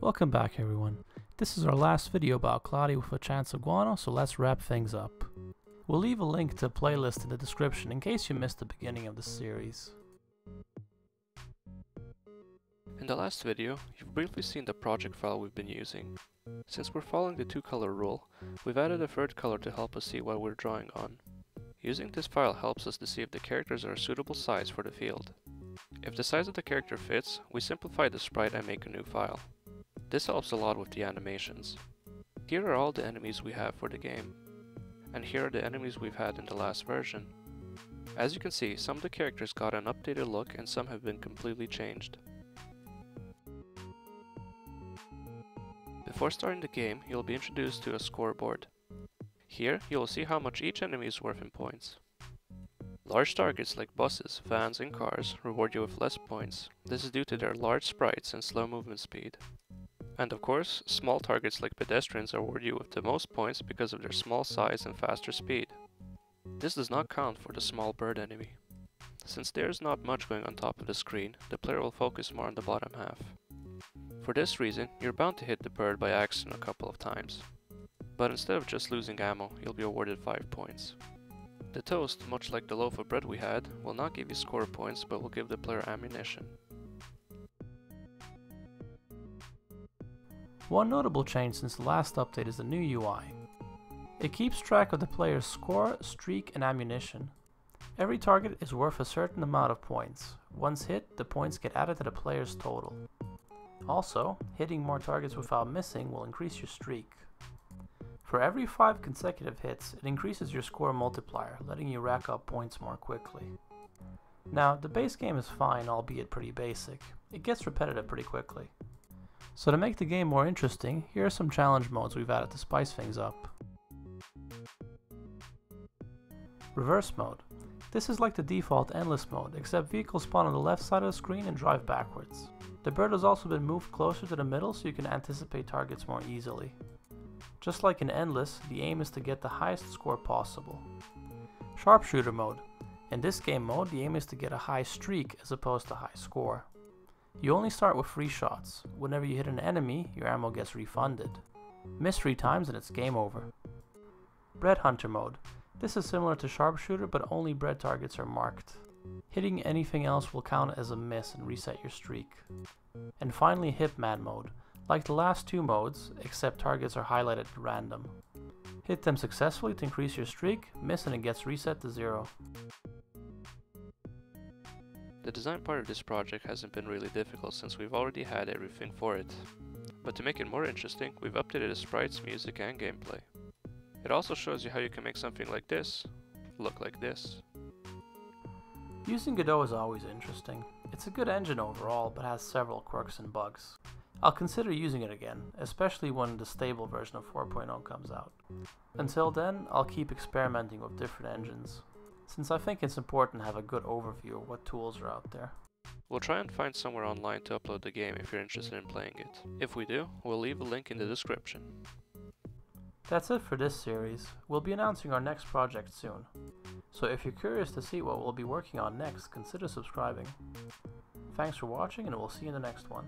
Welcome back everyone. This is our last video about Cloudy with a Chance of Guano, so let's wrap things up. We'll leave a link to a playlist in the description in case you missed the beginning of the series. In the last video, you've briefly seen the project file we've been using. Since we're following the two-color rule, we've added a third color to help us see what we're drawing on. Using this file helps us to see if the characters are a suitable size for the field. If the size of the character fits, we simplify the sprite and make a new file. This helps a lot with the animations. Here are all the enemies we have for the game. And here are the enemies we've had in the last version. As you can see, some of the characters got an updated look and some have been completely changed. Before starting the game, you'll be introduced to a scoreboard. Here, you will see how much each enemy is worth in points. Large targets like buses, vans and cars reward you with less points. This is due to their large sprites and slow movement speed. And of course, small targets like pedestrians reward you with the most points because of their small size and faster speed. This does not count for the small bird enemy. Since there is not much going on top of the screen, the player will focus more on the bottom half. For this reason, you're bound to hit the bird by accident a couple of times. But instead of just losing ammo, you'll be awarded 5 points. The toast, much like the loaf of bread we had, will not give you score points but will give the player ammunition. One notable change since the last update is the new UI. It keeps track of the player's score, streak and ammunition. Every target is worth a certain amount of points. Once hit, the points get added to the player's total. Also, hitting more targets without missing will increase your streak. For every 5 consecutive hits, it increases your score multiplier, letting you rack up points more quickly. Now, the base game is fine, albeit pretty basic. It gets repetitive pretty quickly. So to make the game more interesting, here are some challenge modes we've added to spice things up. Reverse mode. This is like the default endless mode, except vehicles spawn on the left side of the screen and drive backwards. The bird has also been moved closer to the middle so you can anticipate targets more easily. Just like in endless, the aim is to get the highest score possible. Sharpshooter mode. In this game mode, the aim is to get a high streak as opposed to high score. You only start with 3 shots. Whenever you hit an enemy, your ammo gets refunded. Miss 3 times and it's game over. Bread hunter mode. This is similar to sharpshooter, but only bread targets are marked. Hitting anything else will count as a miss and reset your streak. And finally Hitman mode. Like the last 2 modes, except targets are highlighted at random. Hit them successfully to increase your streak, miss and it gets reset to 0. The design part of this project hasn't been really difficult since we've already had everything for it. But to make it more interesting, we've updated the sprites, music and gameplay. It also shows you how you can make something like this look like this. Using Godot is always interesting. It's a good engine overall, but has several quirks and bugs. I'll consider using it again, especially when the stable version of 4.0 comes out. Until then, I'll keep experimenting with different engines, since I think it's important to have a good overview of what tools are out there. We'll try and find somewhere online to upload the game if you're interested in playing it. If we do, we'll leave a link in the description. That's it for this series. We'll be announcing our next project soon. So if you're curious to see what we'll be working on next, consider subscribing. Thanks for watching and we'll see you in the next one.